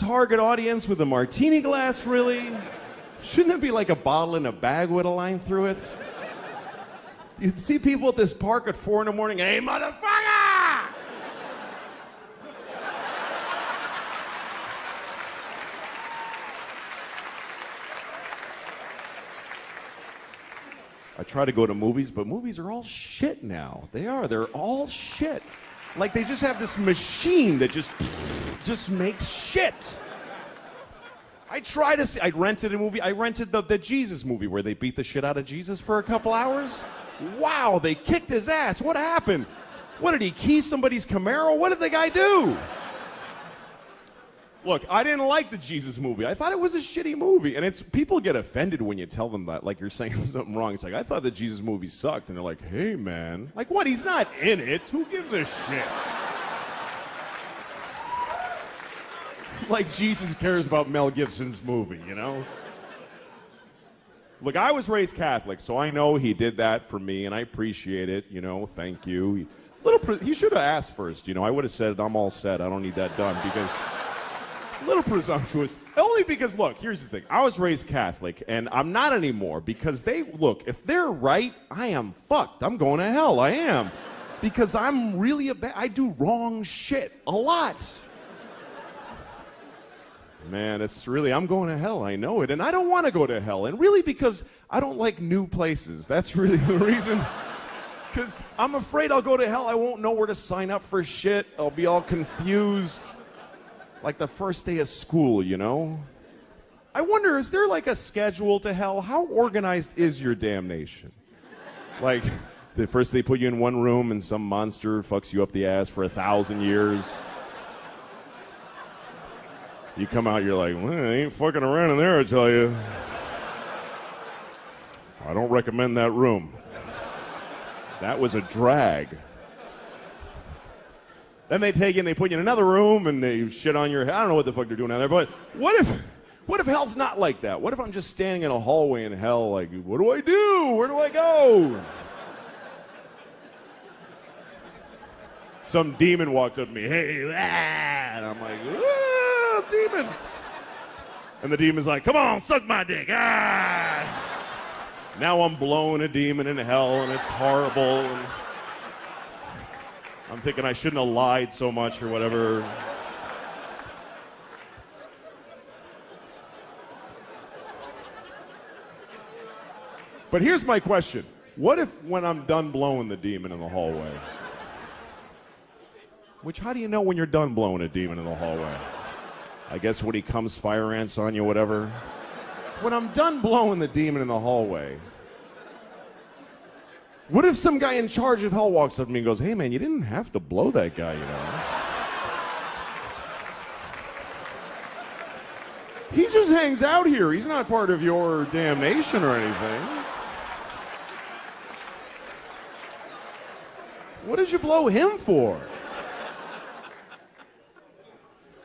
target audience with a martini glass, really? Shouldn't it be like a bottle in a bag with a line through it? You see people at this park at 4 in the morning, hey, motherfucker! I try to go to movies, but movies are all shit now. They are. They're all shit. Like they just have this machine that just makes shit. I rented a movie. I rented the Jesus movie where they beat the shit out of Jesus for a couple hours. Wow, they kicked his ass. What happened? What, did he key somebody's Camaro? What did the guy do? Look, I didn't like the Jesus movie. I thought it was a shitty movie. And people get offended when you tell them that, like you're saying something wrong. It's like, I thought the Jesus movie sucked. And they're like, hey, man. Like, what? He's not in it. Who gives a shit? Like Jesus cares about Mel Gibson's movie, you know? Look, I was raised Catholic, so I know he did that for me, and I appreciate it, you know, thank you. He should have asked first, you know. I would have said, I'm all set, I don't need that done, because... A little presumptuous. Only because, look, here's the thing. I was raised Catholic, and I'm not anymore because look, if they're right, I am fucked. I'm going to hell. I am. Because I'm really I do wrong shit a lot. Man, I'm going to hell. I know it. And I don't want to go to hell. And really because I don't like new places. That's really the reason. Because I'm afraid I'll go to hell. I won't know where to sign up for shit. I'll be all confused. Like the first day of school, you know? I wonder, is there like a schedule to hell? How organized is your damnation? Like, first they put you in one room and some monster fucks you up the ass for 1,000 years. You come out, you're like, well, I ain't fucking around in there, I tell you. I don't recommend that room. That was a drag. Then they take you and they put you in another room and they shit on your head. I don't know what the fuck they're doing down there, but what if hell's not like that? What if I'm just standing in a hallway in hell like, what do I do? Where do I go? Some demon walks up to me, hey, and I'm like, ah, demon. And the demon's like, come on, suck my dick. Ah. Now I'm blowing a demon in hell and it's horrible. And I'm thinking I shouldn't have lied so much or whatever. But here's my question. What if when I'm done blowing the demon in the hallway? How do you know when you're done blowing a demon in the hallway? I guess when he comes fire ants on you, whatever. When I'm done blowing the demon in the hallway, what if some guy in charge of hell walks up to me and goes, hey, man, you didn't have to blow that guy, you know. He just hangs out here. He's not part of your damnation or anything. What did you blow him for?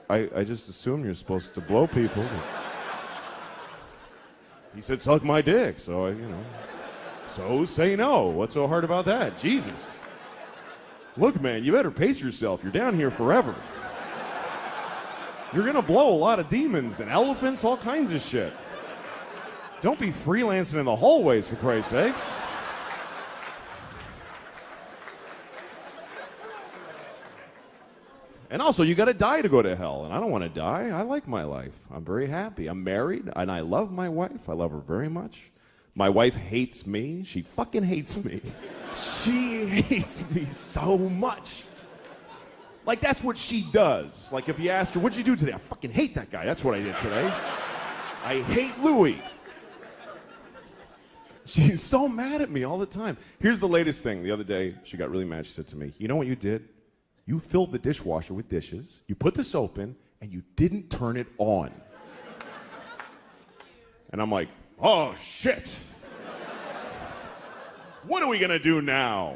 I just assumed you're supposed to blow people. He said, suck my dick, so So say no. What's so hard about that? Jesus. Look, man, you better pace yourself. You're down here forever. You're going to blow a lot of demons and elephants, all kinds of shit. Don't be freelancing in the hallways, for Christ's sakes. And also, you got to die to go to hell, and I don't want to die. I like my life. I'm very happy. I'm married, and I love my wife. I love her very much. My wife hates me. She fucking hates me. She hates me so much. Like, that's what she does. Like, if you asked her, what'd you do today? I fucking hate that guy. That's what I did today. I hate Louis. She's so mad at me all the time. Here's the latest thing. The other day, she got really mad. She said to me, you know what you did? You filled the dishwasher with dishes, you put the soap in, and you didn't turn it on. And I'm like, oh, shit. What are we going to do now?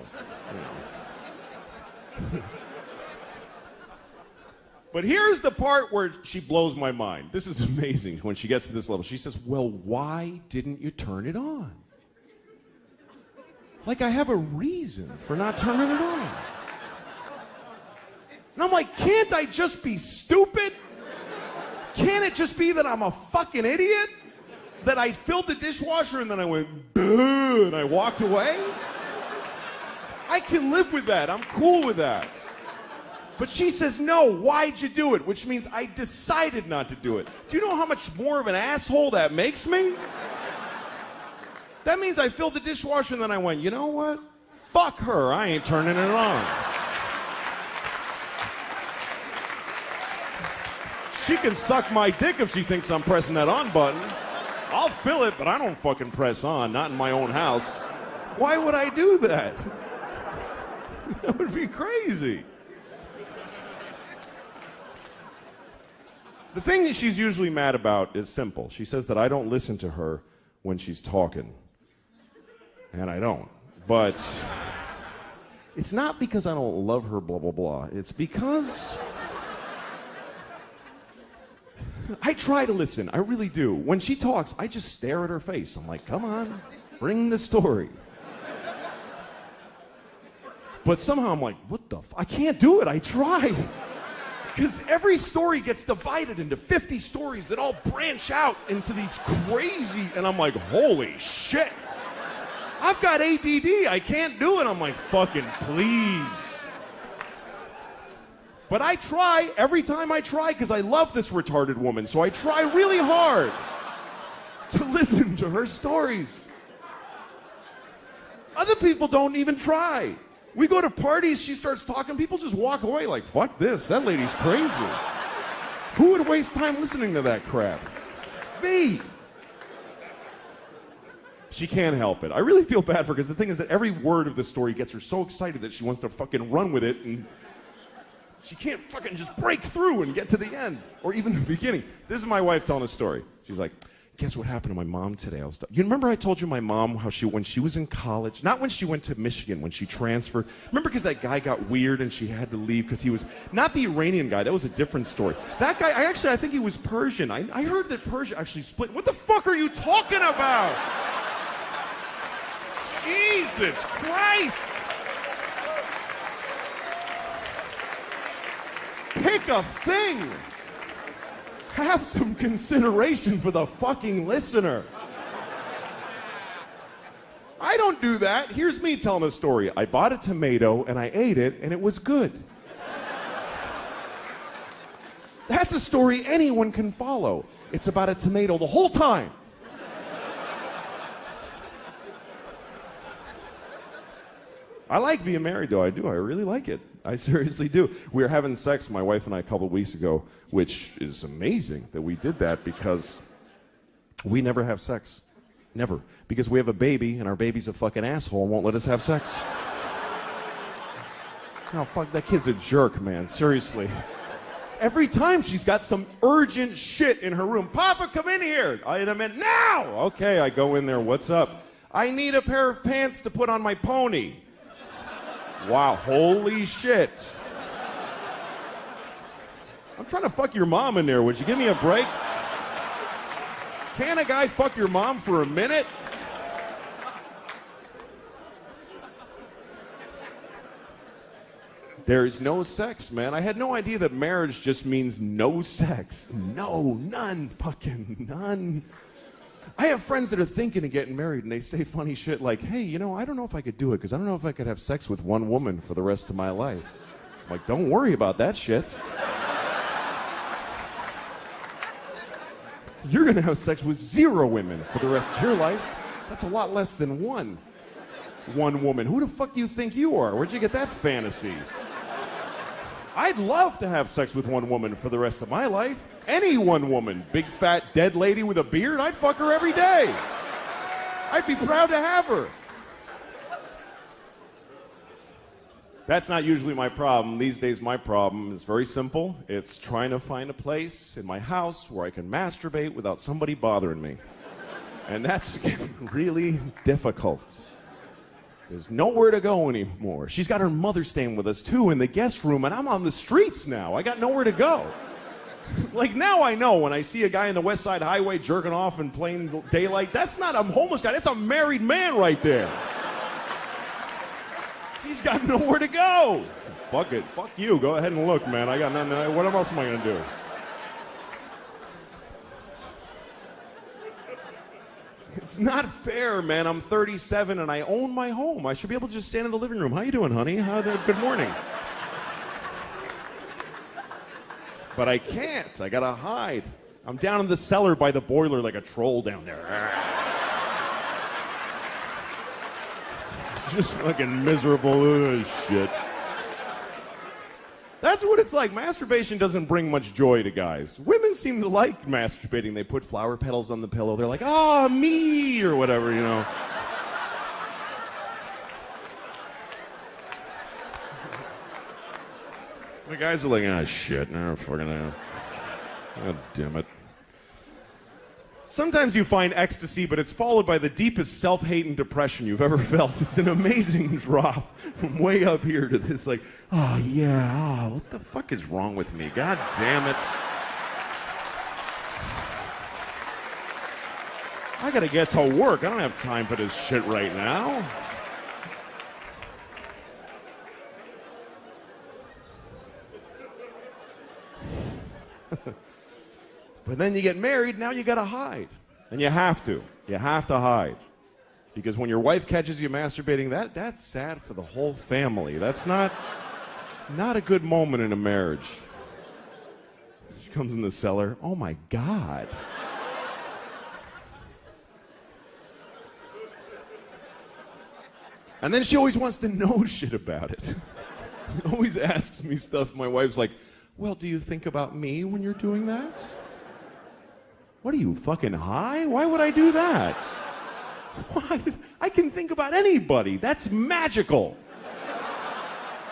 But here's the part where she blows my mind. This is amazing when she gets to this level. She says, well, why didn't you turn it on? Like I have a reason for not turning it on. And I'm like, can't I just be stupid? can't it just be that I'm a fucking idiot? That I filled the dishwasher and then I went, "Duh," and I walked away? I can live with that. I'm cool with that. But she says, no, why'd you do it? Which means I decided not to do it. Do you know how much more of an asshole that makes me? That means I filled the dishwasher and then I went, you know what? Fuck her. I ain't turning it on. She can suck my dick if she thinks I'm pressing that on button. I'll fill it, but I don't fucking press on, not in my own house. Why would I do that? That would be crazy. The thing that she's usually mad about is simple. She says that I don't listen to her when she's talking. And I don't. But it's not because I don't love her, blah, blah, blah. It's because I try to listen. I really do. When she talks, I just stare at her face. I'm like, come on, bring the story. But somehow I'm like, what the I can't do it. I try. Because every story gets divided into 50 stories that all branch out into these crazy, and I'm like, holy shit. I've got ADD. I can't do it. I'm like, fucking please. But I try every time I try because I love this retarded woman. So I try really hard to listen to her stories. Other people don't even try. We go to parties, she starts talking, people just walk away like, fuck this, that lady's crazy. Who would waste time listening to that crap? Me. She can't help it. I really feel bad for her because the thing is that every word of the story gets her so excited that she wants to fucking run with it, and she can't fucking just break through and get to the end or even the beginning. This is my wife telling a story. She's like, guess what happened to my mom today? You remember I told you my mom how when she was in college, not when she went to Michigan, when she transferred. Remember because that guy got weird and she had to leave because he was, not the Iranian guy, that was a different story. That guy, I think he was Persian. I heard that Persia actually split. What the fuck are you talking about? Jesus Christ. Pick a thing. Have some consideration for the fucking listener. I don't do that. Here's me telling a story. I bought a tomato and I ate it and it was good. That's a story anyone can follow. It's about a tomato the whole time. I like being married, though. I do. I really like it. I seriously do. We were having sex, my wife and I, a couple of weeks ago, which is amazing that we did that because we never have sex. Never. Because we have a baby, and our baby's a fucking asshole and won't let us have sex. No, fuck, that kid's a jerk, man. Seriously. Every time she's got some urgent shit in her room. Papa, come in here. In a minute. Now! Okay, I go in there. What's up? I need a pair of pants to put on my pony. Wow, holy shit. I'm trying to fuck your mom in there. Would you give me a break? Can a guy fuck your mom for a minute? There's no sex, man. I had no idea that marriage just means no sex. No, none, fucking none. I have friends that are thinking of getting married, and they say funny shit like, hey, you know, I don't know if I could do it, because I don't know if I could have sex with one woman for the rest of my life. I'm like, don't worry about that shit. You're going to have sex with 0 women for the rest of your life. That's a lot less than one woman. Who the fuck do you think you are? Where'd you get that fantasy? I'd love to have sex with one woman for the rest of my life. Any one woman. Big, fat, dead lady with a beard, I'd fuck her every day. I'd be proud to have her. That's not usually my problem. These days, my problem is very simple. It's trying to find a place in my house where I can masturbate without somebody bothering me. And that's getting really difficult. There's nowhere to go anymore. She's got her mother staying with us, too, in the guest room, and I'm on the streets now. I got nowhere to go. Like, now I know when I see a guy in the West Side Highway jerking off in plain daylight, that's not a homeless guy. That's a married man right there. He's got nowhere to go. Fuck it. Fuck you. Go ahead and look, man. I got nothing. What else am I going to do? It's not fair, man. I'm 37 and I own my home. I should be able to just stand in the living room. How you doing, honey? Good morning. But I can't. I gotta hide. I'm down in the cellar by the boiler like a troll down there. Just fucking miserable shit. That's what it's like. Masturbation doesn't bring much joy to guys. Women seem to like masturbating. They put flower petals on the pillow. They're like, ah, me, or whatever, you know. The guys are like, ah, shit. No, fucking, God damn it. Sometimes you find ecstasy, but it's followed by the deepest self-hate and depression you've ever felt. It's an amazing drop from way up here to this, like, oh, yeah, what the fuck is wrong with me? God damn it. I gotta get to work. I don't have time for this shit right now. But then you get married, now you gotta hide. And you have to. You have to hide. Because when your wife catches you masturbating, that's sad for the whole family. That's not a good moment in a marriage. She comes in the cellar. Oh my God. And then she always wants to know shit about it. She always asks me stuff. My wife's like, well, do you think about me when you're doing that? What are you, fucking high? Why would I do that? Why? I can think about anybody. That's magical.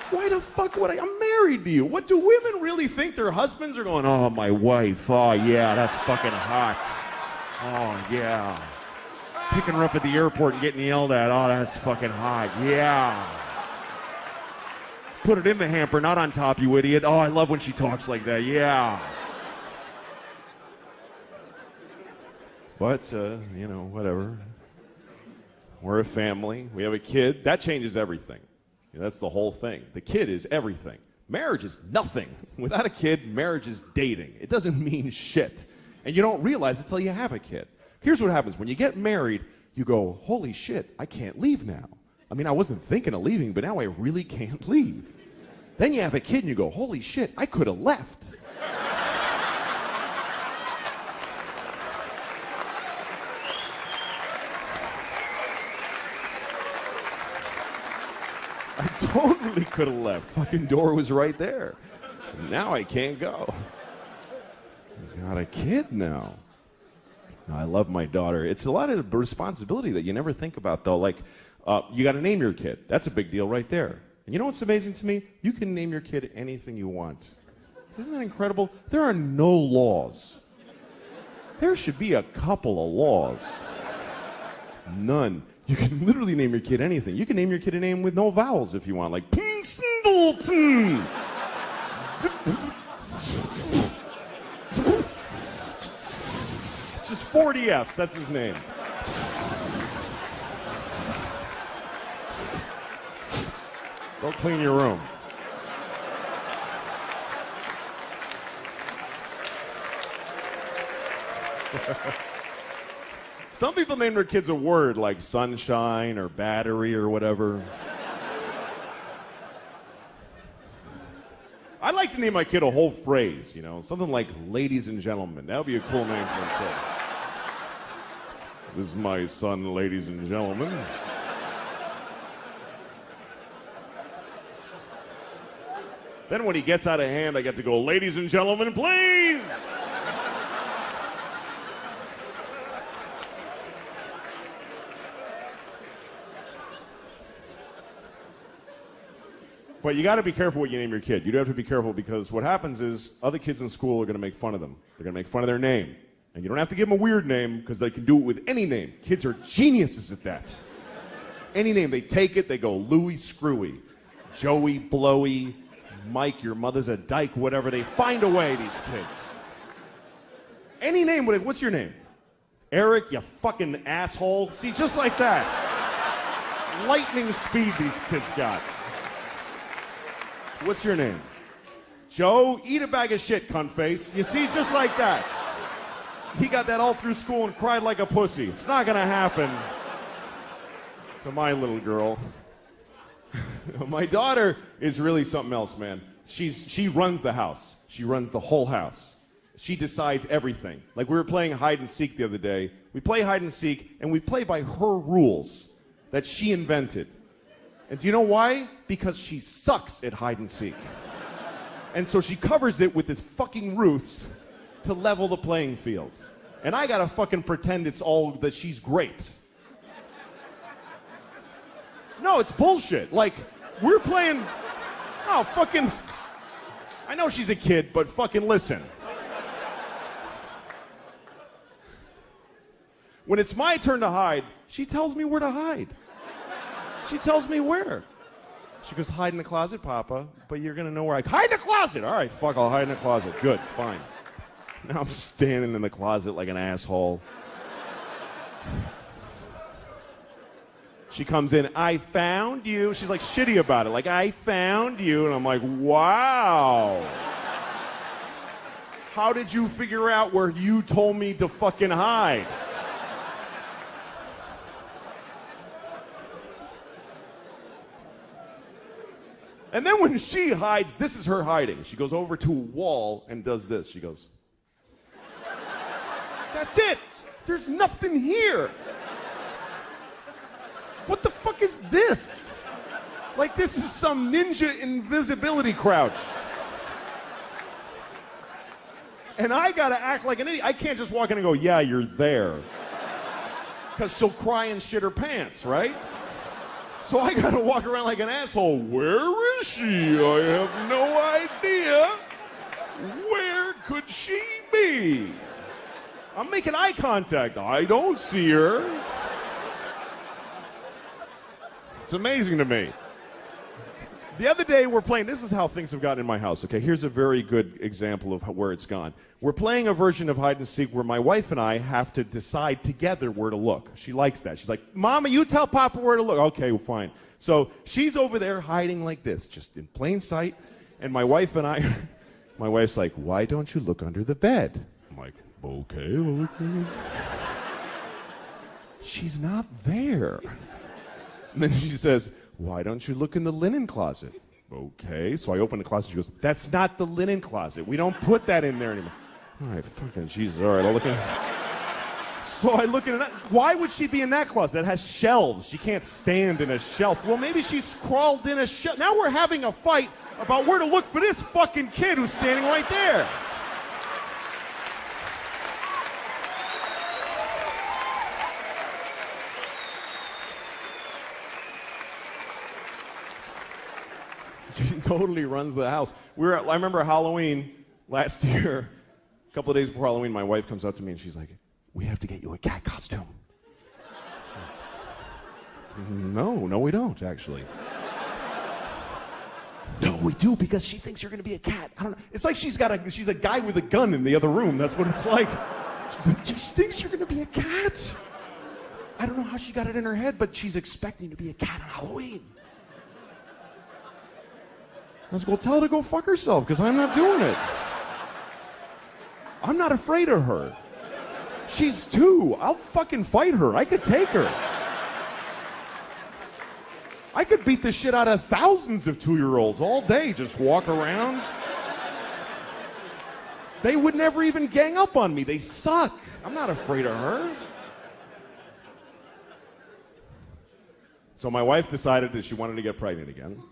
Why the fuck would I? I'm married to you. What do women really think their husbands are going, oh, my wife. Oh, yeah, that's fucking hot. Oh, yeah. Picking her up at the airport and getting yelled at. Oh, that's fucking hot. Yeah. Put it in the hamper, not on top, you idiot. Oh, I love when she talks like that. Yeah. But, whatever. We're a family. We have a kid. That changes everything. That's the whole thing. The kid is everything. Marriage is nothing. Without a kid, marriage is dating. It doesn't mean shit. And you don't realize it until you have a kid. Here's what happens. When you get married, you go, holy shit, I can't leave now. I mean, I wasn't thinking of leaving, but now I really can't leave. Then you have a kid and you go, holy shit, I could have left. I totally could have left. Fucking door was right there. Now I can't go. I got a kid now. I love my daughter. It's a lot of responsibility that you never think about, though. Like, you got to name your kid. That's a big deal right there. And you know what's amazing to me? You can name your kid anything you want. Isn't that incredible? There are no laws. There should be a couple of laws. None. You can literally name your kid anything. You can name your kid a name with no vowels if you want, like Singleton. Just 40 F's, that's his name. Go clean your room. Some people name their kids a word like sunshine or battery or whatever. I'd like to name my kid a whole phrase, something like ladies and gentlemen. That would be a cool name for a kid. This is my son, ladies and gentlemen. Then when he gets out of hand, I get to go, ladies and gentlemen, please! But you got to be careful what you name your kid. You do have to be careful because what happens is other kids in school are going to make fun of them. They're going to make fun of their name. And you don't have to give them a weird name because they can do it with any name. Kids are geniuses at that. Any name. They take it, they go Louie Screwy, Joey Blowy, Mike, your mother's a dyke, whatever. They find a way, these kids. Any name. What's your name? Eric, you fucking asshole. See, just like that. Lightning speed these kids got. What's your name? Joe, eat a bag of shit, cunt face. You see, just like that. He got that all through school and cried like a pussy. It's not gonna happen to my little girl. My daughter is really something else, man. She runs the house. She runs the whole house. She decides everything. Like we were playing hide and seek the other day. We play hide and seek, and we play by her rules that she invented. And do you know why? Because she sucks at hide and seek. And so she covers it with this fucking ruse to level the playing field. And I gotta fucking pretend it's all that she's great. No, it's bullshit. Like, we're playing... Oh, fucking... I know she's a kid, but fucking listen. When it's my turn to hide, she tells me where to hide. She tells me where. She goes, hide in the closet, Papa, but you're gonna know where I... Hide in the closet! All right, fuck, I'll hide in the closet. Good, fine. Now I'm standing in the closet like an asshole. She comes in, I found you. She's like shitty about it, like, I found you. And I'm like, wow. How did you figure out where you told me to fucking hide? And then when she hides, this is her hiding. She goes over to a wall and does this. She goes, that's it. There's nothing here. What the fuck is this? Like this is some ninja invisibility crouch. And I gotta act like an idiot. I can't just walk in and go, yeah, you're there. Because she'll cry and shit her pants, right? So I gotta walk around like an asshole. Where is she? I have no idea. Where could she be? I'm making eye contact. I don't see her. It's amazing to me. The other day we're playing, this is how things have gotten in my house, okay? Here's a very good example of where it's gone. We're playing a version of hide and seek where my wife and I have to decide together where to look. She likes that. She's like, Mama, you tell Papa where to look. Okay, well, fine. So she's over there hiding like this, just in plain sight. And my wife and I, my wife's like, why don't you look under the bed? I'm like, okay. She's not there. And then she says, why don't you look in the linen closet? Okay. So I open the closet. She goes, that's not the linen closet. We don't put that in there anymore. All right, fucking Jesus. All right, I'll look in. So I look in that. Why would she be in that closet? That has shelves. She can't stand in a shelf. Well, maybe she's crawled in a shelf. Now we're having a fight about where to look for this fucking kid who's standing right there. She totally runs the house. I remember Halloween last year, a couple of days before Halloween, my wife comes up to me and she's like, we have to get you a cat costume. No, we don't, actually. No, we do, because she thinks you're going to be a cat. I don't know. It's like she's a guy with a gun in the other room. That's what it's like. She's like, she thinks you're going to be a cat. I don't know how she got it in her head, but she's expecting to be a cat on Halloween. I was like, well, tell her to go fuck herself, because I'm not doing it. I'm not afraid of her. She's 2. I'll fucking fight her. I could take her. I could beat the shit out of thousands of 2-year-olds all day, just walk around. They would never even gang up on me. They suck. I'm not afraid of her. So my wife decided that she wanted to get pregnant again.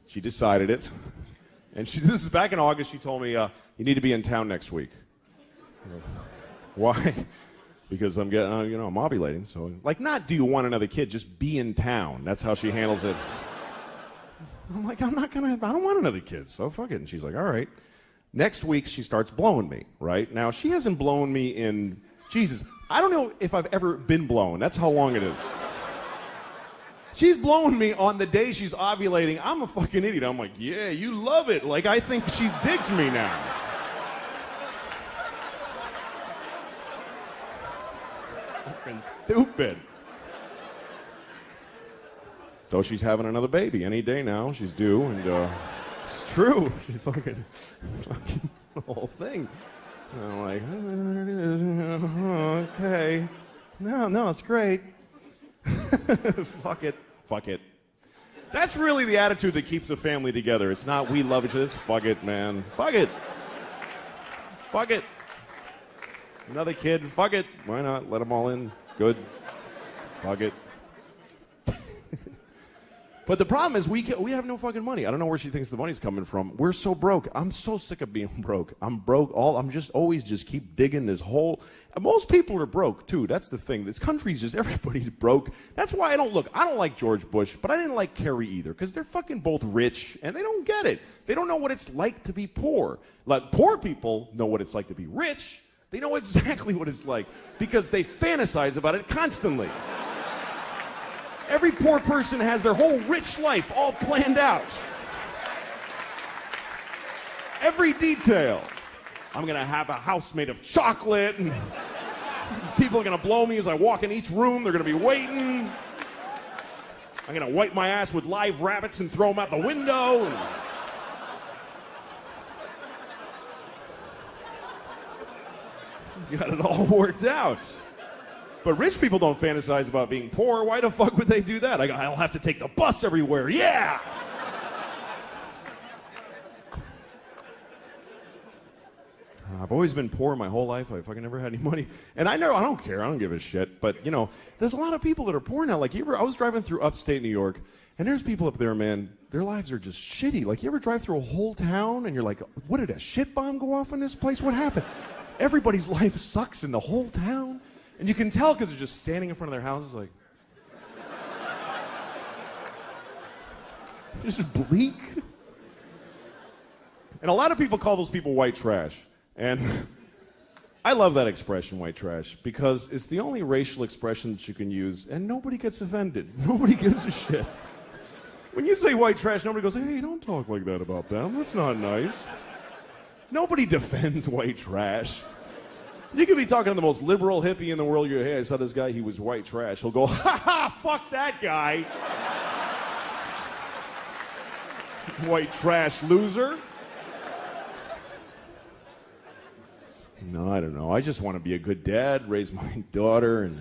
She decided it. And this is back in August. She told me, you need to be in town next week. Why? Because I'm getting, I'm ovulating. So, like, not do you want another kid, just be in town. That's how she handles it. I'm like, I don't want another kid, so fuck it. And she's like, all right. Next week, she starts blowing me, right? Now, she hasn't blown me in, Jesus, I don't know if I've ever been blown. That's how long it is. She's blowing me on the day she's ovulating. I'm a fucking idiot. I'm like, yeah, you love it. Like, I think she digs me now. Fucking stupid. So she's having another baby any day now. She's due, and it's true. She's fucking the whole thing. And I'm like, No, it's great. Fuck it. Fuck it. That's really the attitude that keeps a family together. It's not we love each other. It's fuck it, man. Fuck it. Fuck it. Another kid. Fuck it. Why not? Let them all in. Good. Fuck it. But the problem is we have no fucking money. I don't know where she thinks the money's coming from. We're so broke. I'm so sick of being broke. I'm broke. I'm just always keep digging this hole. And most people are broke too. That's the thing. This country's just everybody's broke. That's why I don't like George Bush, but I didn't like Kerry either, because they're fucking both rich and they don't get it. They don't know what it's like to be poor. Like poor people know what it's like to be rich. They know exactly what it's like because they fantasize about it constantly. Every poor person has their whole rich life all planned out. Every detail. I'm going to have a house made of chocolate, and people are going to blow me as I walk in each room. They're going to be waiting. I'm going to wipe my ass with live rabbits and throw them out the window. You got it all worked out. But rich people don't fantasize about being poor. Why the fuck would they do that? I'll have to take the bus everywhere. Yeah! I've always been poor my whole life. I fucking never had any money. And I don't care. I don't give a shit. But, you know, there's a lot of people that are poor now. Like, I was driving through upstate New York, and there's people up there, man, their lives are just shitty. Like, you ever drive through a whole town, and you're like, what, did a shit bomb go off in this place? What happened? Everybody's life sucks in the whole town. And you can tell because they're just standing in front of their houses like... just bleak. And a lot of people call those people white trash. And I love that expression, white trash, because it's the only racial expression that you can use, and nobody gets offended. Nobody gives a shit. When you say white trash, nobody goes, hey, don't talk like that about them. That's not nice. Nobody defends white trash. You could be talking to the most liberal hippie in the world. You're, hey, I saw this guy, he was white trash. He'll go, ha ha, fuck that guy. White trash loser. No, I don't know. I just want to be a good dad, raise my daughter, and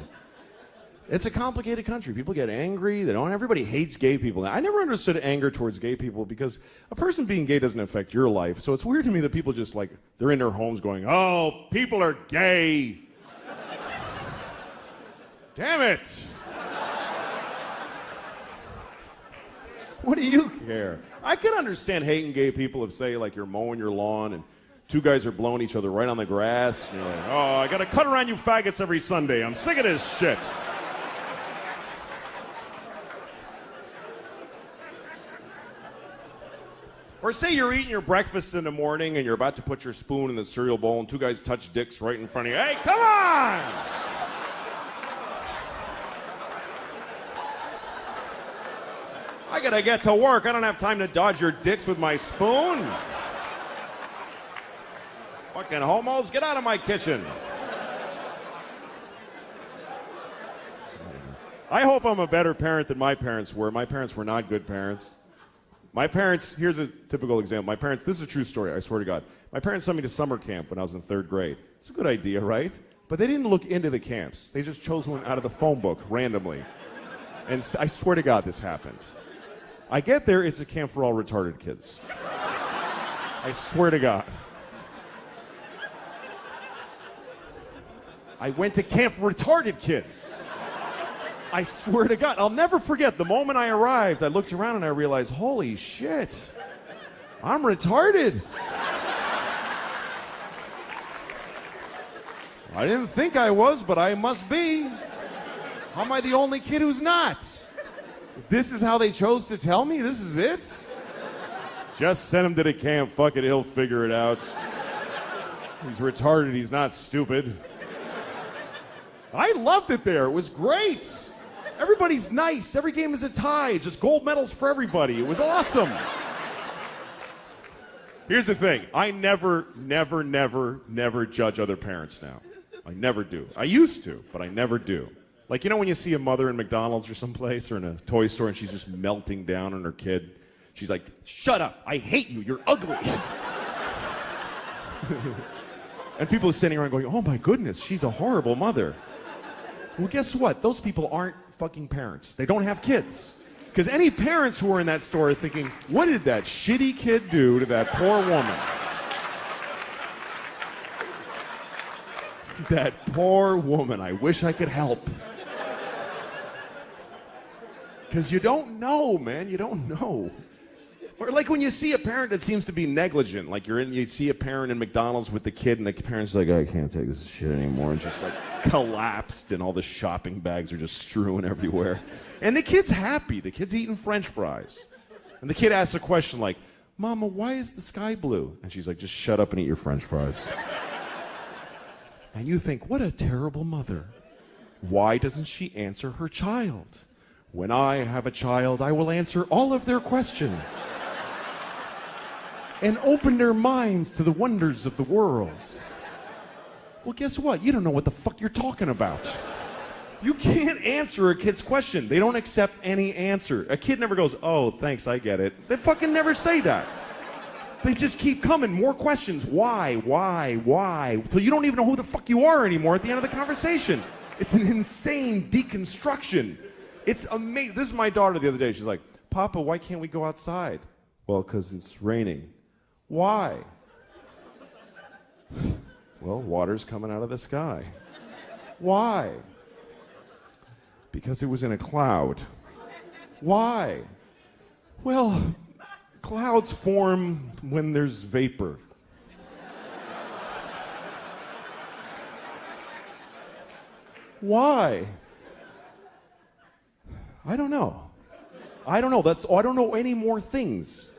it's a complicated country. People get angry. Everybody hates gay people. I never understood anger towards gay people because a person being gay doesn't affect your life. So it's weird to me that people just like, they're in their homes going, oh, people are gay. Damn it. What do you care? I can understand hating gay people if, say, like you're mowing your lawn and two guys are blowing each other right on the grass. And you're like, oh, I got to cut around you faggots every Sunday. I'm sick of this shit. Or say you're eating your breakfast in the morning and you're about to put your spoon in the cereal bowl and two guys touch dicks right in front of you. Hey, come on! I gotta get to work. I don't have time to dodge your dicks with my spoon. Fucking homos, get out of my kitchen. I hope I'm a better parent than my parents were. My parents were not good parents. My parents, here's a typical example. My parents, this is a true story, I swear to God. My parents sent me to summer camp when I was in 3rd grade. It's a good idea, right? But they didn't look into the camps. They just chose one out of the phone book randomly. And I swear to God this happened. I get there, it's a camp for all retarded kids. I swear to God. I went to camp for retarded kids. I swear to God, I'll never forget the moment I arrived. I looked around and I realized, holy shit, I'm retarded. I didn't think I was, but I must be. How am I the only kid who's not? This is how they chose to tell me? This is it? Just send him to the camp. Fuck it, he'll figure it out. He's retarded, he's not stupid. I loved it there. It was great. Everybody's nice. Every game is a tie. Just gold medals for everybody. It was awesome. Here's the thing. I never judge other parents now. I never do. I used to, but I never do. Like, you know when you see a mother in McDonald's or someplace or in a toy store and she's just melting down on her kid? She's like, shut up. I hate you. You're ugly. And people are standing around going, oh my goodness, she's a horrible mother. Well, guess what? Those people aren't fucking parents. They don't have kids. Because any parents who are in that store are thinking, what did that shitty kid do to that poor woman? That poor woman. I wish I could help. Because you don't know, man. You don't know. Or like when you see a parent that seems to be negligent, like you see a parent in McDonald's with the kid, and the parent's like, I can't take this shit anymore, and just like collapsed, and all the shopping bags are just strewn everywhere. And the kid's happy. The kid's eating French fries. And the kid asks a question like, Mama, why is the sky blue? And she's like, just shut up and eat your French fries. And you think, what a terrible mother. Why doesn't she answer her child? When I have a child, I will answer all of their questions and open their minds to the wonders of the world. Well, guess what? You don't know what the fuck you're talking about. You can't answer a kid's question. They don't accept any answer. A kid never goes, oh, thanks, I get it. They fucking never say that. They just keep coming. More questions. Why? Until you don't even know who the fuck you are anymore at the end of the conversation. It's an insane deconstruction. It's amazing. This is my daughter the other day. She's like, Papa, why can't we go outside? Well, because it's raining. Why? Well, water's coming out of the sky. Why? Because it was in a cloud. Why? Well, clouds form when there's vapor. Why? I don't know. I don't know. I don't know any more things.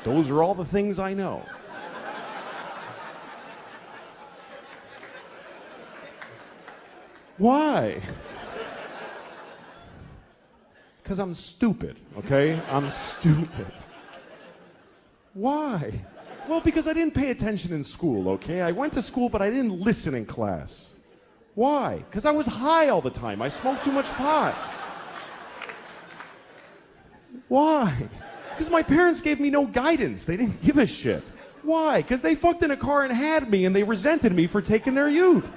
Those are all the things I know. Why? Because I'm stupid, okay? I'm stupid. Why? Well, because I didn't pay attention in school, okay? I went to school, but I didn't listen in class. Why? Because I was high all the time. I smoked too much pot. Why? Because my parents gave me no guidance. They didn't give a shit. Why? Because they fucked in a car and had me, and they resented me for taking their youth.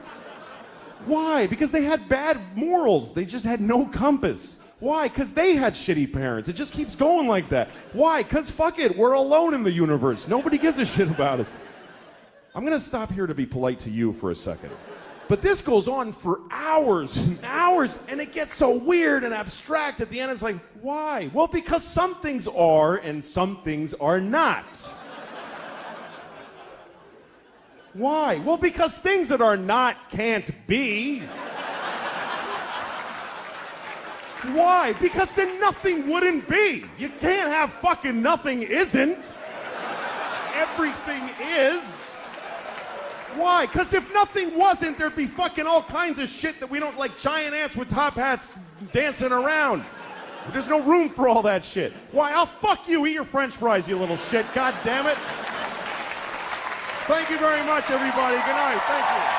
Why? Because they had bad morals. They just had no compass. Why? Because they had shitty parents. It just keeps going like that. Why? Because fuck it, we're alone in the universe. Nobody gives a shit about us. I'm going to stop here to be polite to you for a second. But this goes on for hours and hours, and it gets so weird and abstract at the end. It's like, why? Well, because some things are and some things are not. Why? Well, because things that are not can't be. Why? Because then nothing wouldn't be. You can't have fucking nothing isn't. Everything is. Why? Because if nothing wasn't, there'd be fucking all kinds of shit that we don't like, giant ants with top hats dancing around. There's no room for all that shit. Why? I'll fuck you. Eat your French fries, you little shit. God damn it. Thank you very much, everybody. Good night. Thank you.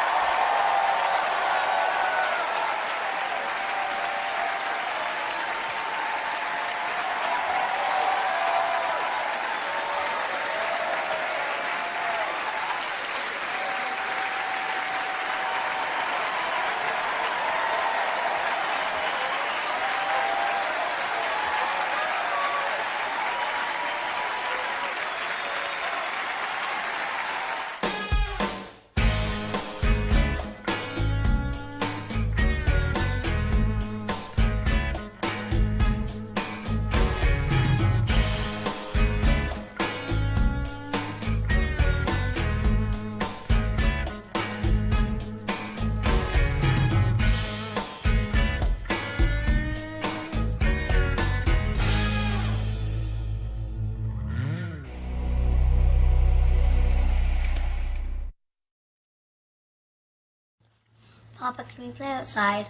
Papa, can we play outside?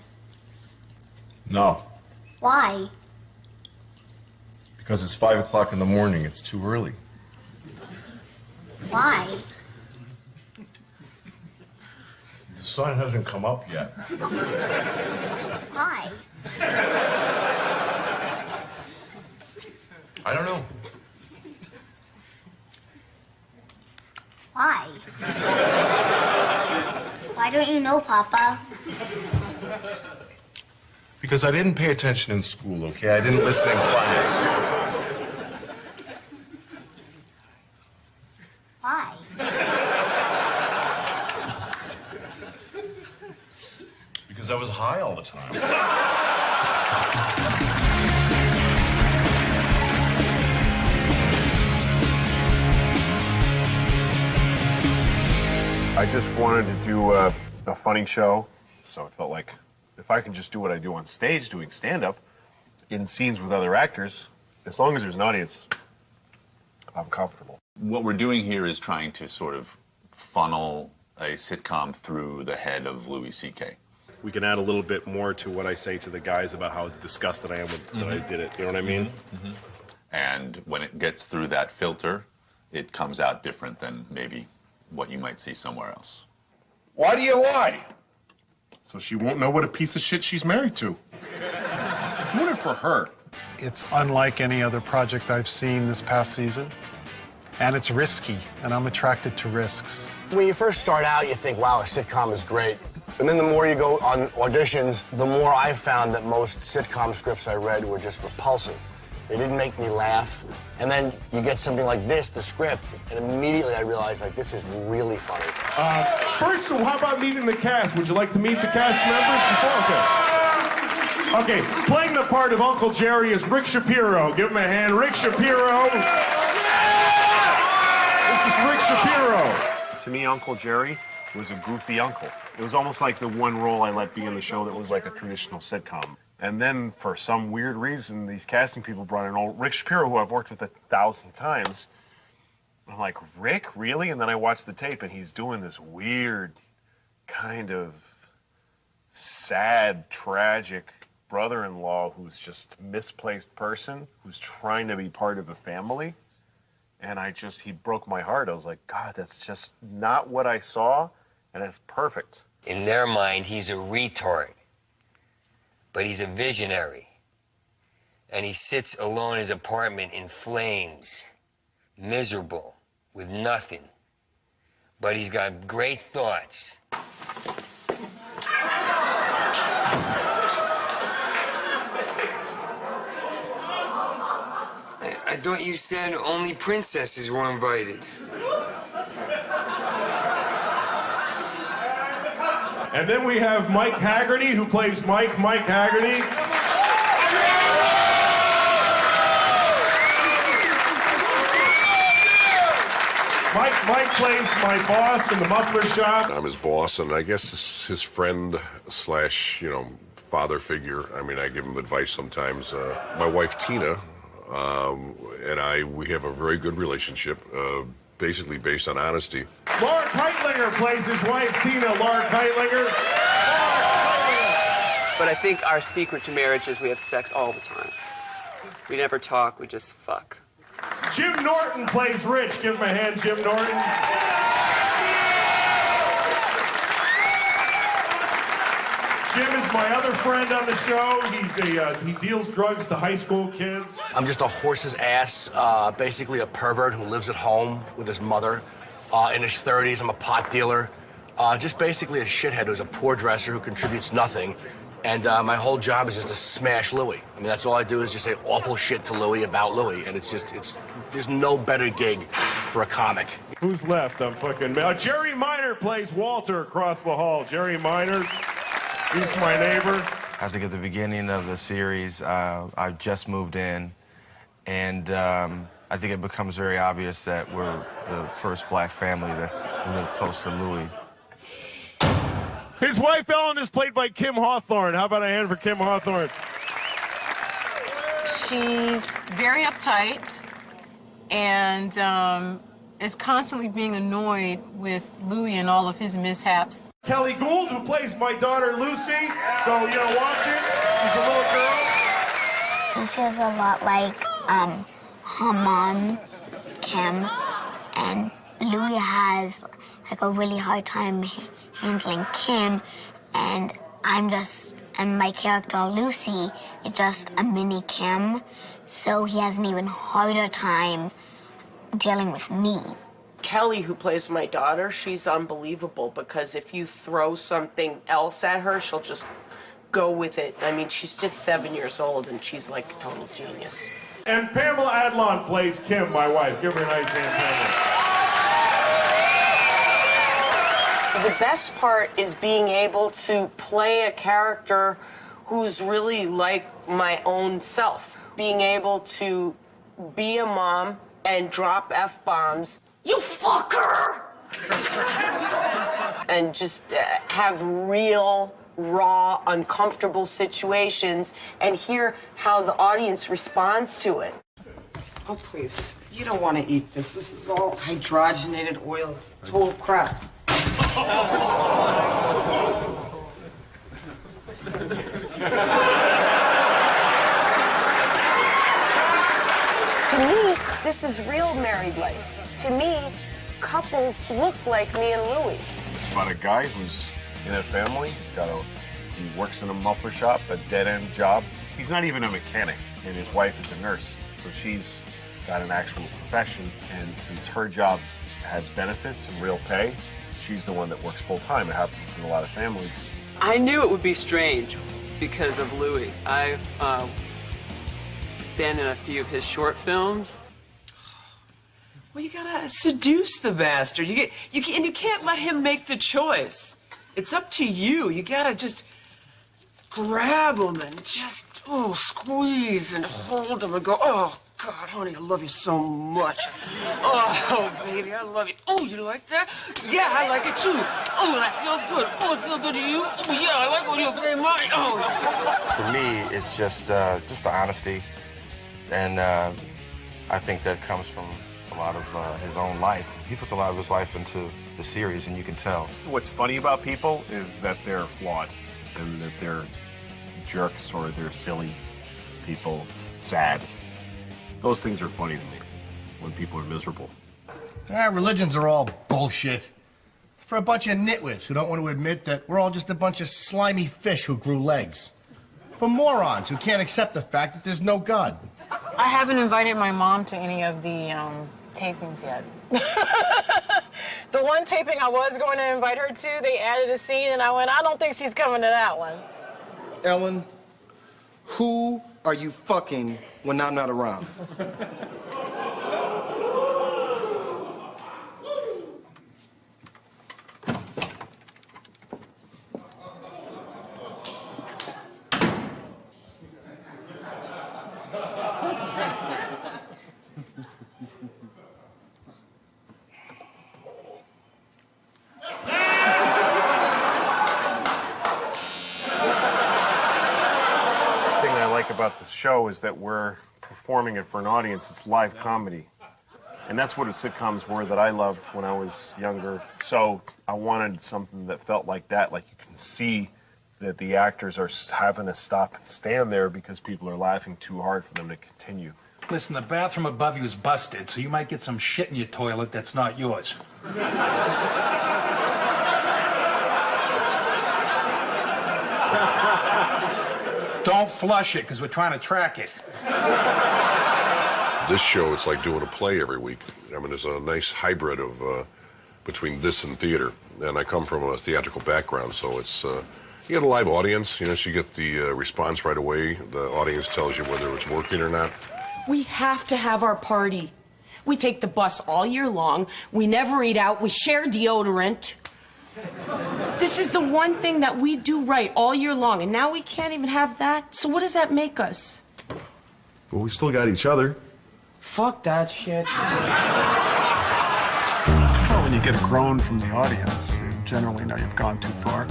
No. Why? Because it's 5 o'clock in the morning. It's too early. Why? The sun hasn't come up yet. Why? I don't know. Why? Why don't you know, Papa? Because I didn't pay attention in school, okay? I didn't listen in class. Why? Because I was high all the time. I just wanted to do a funny show, so it felt like if I can just do what I do on stage, doing stand-up, in scenes with other actors, as long as there's an audience, I'm comfortable. What we're doing here is trying to sort of funnel a sitcom through the head of Louis C.K. We can add a little bit more to what I say to the guys about how disgusted I am with, that I did it. You know what I mean? And when it gets through that filter, it comes out different than maybe what you might see somewhere else. Why do you lie? So she won't know what a piece of shit she's married to. I'm doing it for her. It's unlike any other project I've seen this past season, and it's risky, and I'm attracted to risks. When you first start out, you think, wow, a sitcom is great. And then the more you go on auditions, the more I found that most sitcom scripts I read were just repulsive. They didn't make me laugh. And then you get something like this, the script, and immediately I realized, like, this is really funny. First, how about meeting the cast? Would you like to meet the cast members before? Okay. Okay, playing the part of Uncle Jerry is Rick Shapiro. Give him a hand. Rick Shapiro. This is Rick Shapiro. To me, Uncle Jerry was a goofy uncle. It was almost like the one role I let be in the show that was like a traditional sitcom. And then, for some weird reason, these casting people brought in old Rick Shapiro, who I've worked with 1,000 times. I'm like, Rick, really? And then I watched the tape, and he's doing this weird, kind of sad, tragic brother-in-law who's just a misplaced person, who's trying to be part of a family. And he broke my heart. I was like, God, that's just not what I saw, and it's perfect. In their mind, he's a retard. But he's a visionary. And he sits alone in his apartment in flames, miserable, with nothing. But he's got great thoughts. I thought you said only princesses were invited. And then we have Mike Haggerty, who plays Mike Haggerty. Mike plays my boss in the muffler shop. I'm his boss, and I guess his friend slash, father figure. I mean, I give him advice sometimes. My wife, Tina, and we have a very good relationship, basically based on honesty. Laura Keitlinger plays his wife, Tina. Laura Keitlinger. But I think our secret to marriage is we have sex all the time. We never talk, we just fuck. Jim Norton plays Rich. Give him a hand, Jim Norton. Jim is my other friend on the show. He deals drugs to high school kids. I'm just a horse's ass, basically a pervert who lives at home with his mother. In his 30s, I'm a pot dealer. Just basically a shithead who's a poor dresser who contributes nothing. And my whole job is just to smash Louis. I mean, that's all I do is just say awful shit to Louis about Louis. And there's no better gig for a comic. Who's left? I'm fucking... Jerry Minor plays Walter across the hall. Jerry Minor, he's my neighbor. I think at the beginning of the series, I just moved in, and I think it becomes very obvious that we're the first black family that's lived close to Louis. His wife, Ellen, is played by Kim Hawthorne. How about a hand for Kim Hawthorne? She's very uptight and is constantly being annoyed with Louis and all of his mishaps. Kelly Gould, who plays my daughter, Lucy. So, watch it. She's a little girl. Lucy is a lot like her mom, Kim, and Louis has like a really hard time handling Kim, and my character Lucy is just a mini Kim, so he has an even harder time dealing with me. Kelly, who plays my daughter, she's unbelievable because if you throw something else at her, she'll just go with it. I mean, she's just 7 years old, and she's like a total genius. And Pamela Adlon plays Kim, my wife. Give her a nice hand, Pamela. The best part is being able to play a character who's really like my own self. Being able to be a mom and drop F-bombs. You fucker! And just have real, raw, uncomfortable situations and hear how the audience responds to it. Oh, please. You don't want to eat this. This is all hydrogenated oils. Total crap. To me, this is real married life. To me, couples look like me and Louie. It's about a guy who's in a family. He works in a muffler shop, a dead-end job. He's not even a mechanic, and his wife is a nurse. So she's got an actual profession, and since her job has benefits and real pay, she's the one that works full-time. It happens in a lot of families. I knew it would be strange because of Louie. I've been in a few of his short films. Well, you gotta seduce the bastard. You can't let him make the choice. It's up to you. You gotta just grab him and just, squeeze and hold him and go, oh, God, honey, I love you so much. Oh, baby, I love you. Oh, you like that? Yeah, I like it too. Oh, and that feels good. Oh, it feels good to you? Oh, yeah, I like when you play mine. Oh. For me, it's just the honesty. And I think that comes from a lot of his own life. He puts a lot of his life into the series, and you can tell. What's funny about people is that they're flawed and that they're jerks or they're silly people, sad. Those things are funny to me when people are miserable. Religions are all bullshit. For a bunch of nitwits who don't want to admit that we're all just a bunch of slimy fish who grew legs. For morons who can't accept the fact that there's no God. I haven't invited my mom to any of the tapings yet. The one taping I was going to invite her to, they added a scene, and I went, I don't think she's coming to that one. Ellen, who are you fucking when I'm not around? About this show is that we're performing it for an audience. It's live comedy. And that's what sitcoms were that I loved when I was younger. So I wanted something that felt like that, like you can see that the actors are having to stop and stand there because people are laughing too hard for them to continue. Listen, the bathroom above you is busted, so you might get some shit in your toilet that's not yours. Don't flush it, because we're trying to track it. This show, it's like doing a play every week. I mean, there's a nice hybrid of between this and theater. And I come from a theatrical background, so it's you get a live audience. You know, so you get the response right away. The audience tells you whether it's working or not. We have to have our party. We take the bus all year long. We never eat out. We share deodorant. This is the one thing that we do right all year long, and now we can't even have that? So what does that make us? Well, we still got each other. Fuck that shit. Well, when you get a groan from the audience, you generally know you've gone too far.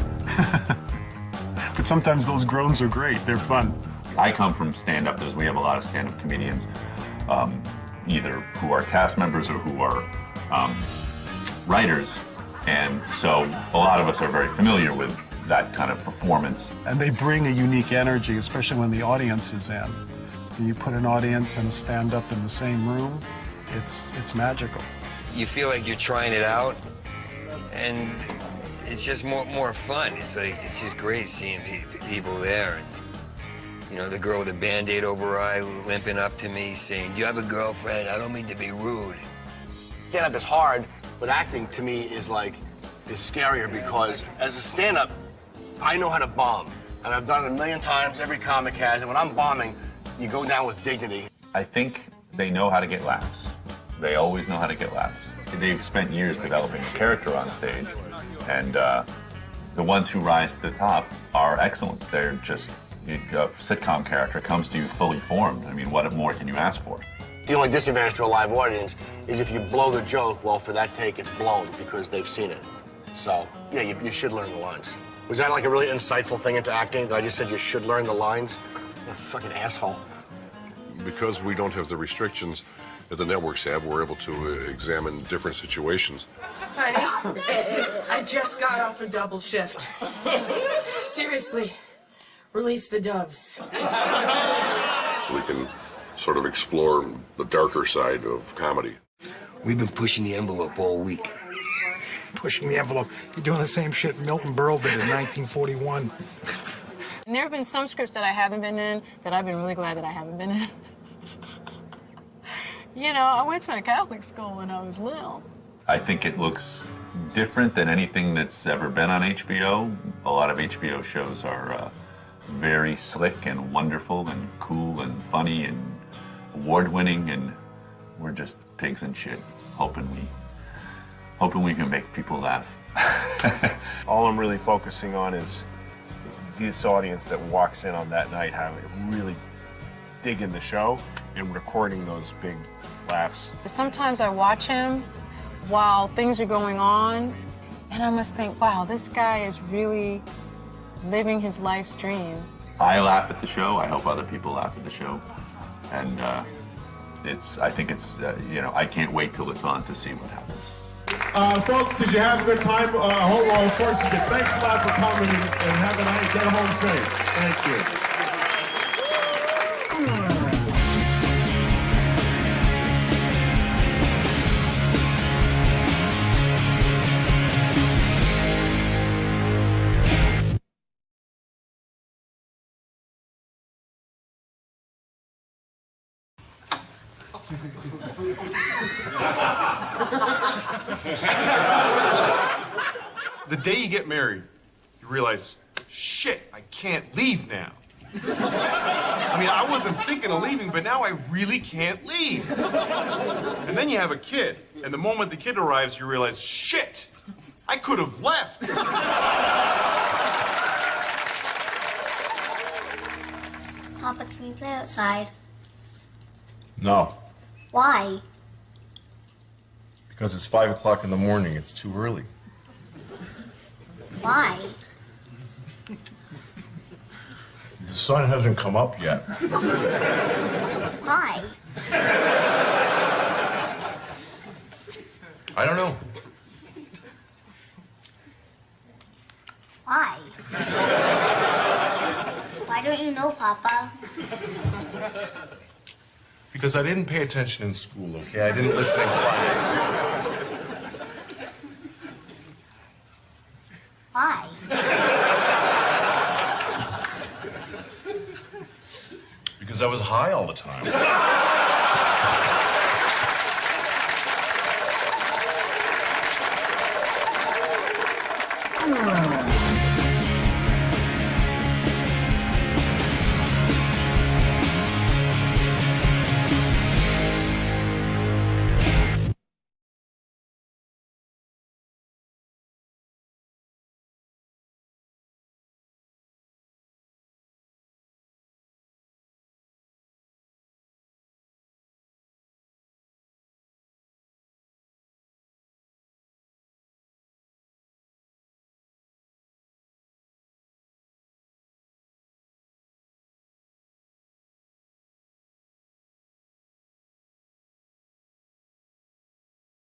But sometimes those groans are great. They're fun. I come from stand-up. We have a lot of stand-up comedians, either who are cast members or who are writers. And so a lot of us are very familiar with that kind of performance. And they bring a unique energy, especially when the audience is in. When you put an audience and a stand-up in the same room, it's magical. You feel like you're trying it out, and it's just more fun. It's just great seeing people there. And, you know, the girl with a Band-Aid over her eye limping up to me saying, "Do you have a girlfriend? I don't mean to be rude." Stand-up is hard, but acting to me is scarier because as a stand-up, I know how to bomb. And I've done it a million times, every comic has, and when I'm bombing, you go down with dignity. I think they know how to get laughs. They always know how to get laughs. They've spent years developing a character on stage, and the ones who rise to the top are excellent. They're just, a sitcom character comes to you fully formed. I mean, what more can you ask for? The only disadvantage to a live audience is if you blow the joke, well, for that take, it's blown because they've seen it. So, yeah, you should learn the lines. Was that like a really insightful thing into acting, that I just said you should learn the lines? What a fucking asshole. Because we don't have the restrictions that the networks have, we're able to examine different situations. Honey, I just got off a double shift. Seriously, release the doves. We can sort of explore the darker side of comedy. We've been pushing the envelope all week. Pushing the envelope. You're doing the same shit Milton Berle did in 1941. And there have been some scripts that I haven't been in that I've been really glad that I haven't been in. You know, I went to a Catholic school when I was little. I think it looks different than anything that's ever been on HBO. A lot of HBO shows are very slick and wonderful and cool and funny and award-winning, and we're just pigs in shit, hoping we can make people laugh. All I'm really focusing on is this audience that walks in on that night, how they really dig in the show and recording those big laughs. Sometimes I watch him while things are going on, and I must think, wow, this guy is really living his life's dream. I laugh at the show. I hope other people laugh at the show. And I think it's, you know, I can't wait till it's on to see what happens. Folks, did you have a good time? Of course you did. Thanks a lot for coming and have a nice get home safe. Thank you. The day you get married, you realize, shit, I can't leave now. I mean, I wasn't thinking of leaving, but now I really can't leave. And then you have a kid, and the moment the kid arrives, you realize, shit, I could have left. Papa, can we play outside? No, Why? because it's 5 o'clock in the morning. It's too early. Why? The sun hasn't come up yet. Why? I don't know. Why? Why don't you know, Papa? Because I didn't pay attention in school, okay? I didn't listen in class. Why? Because I was high all the time.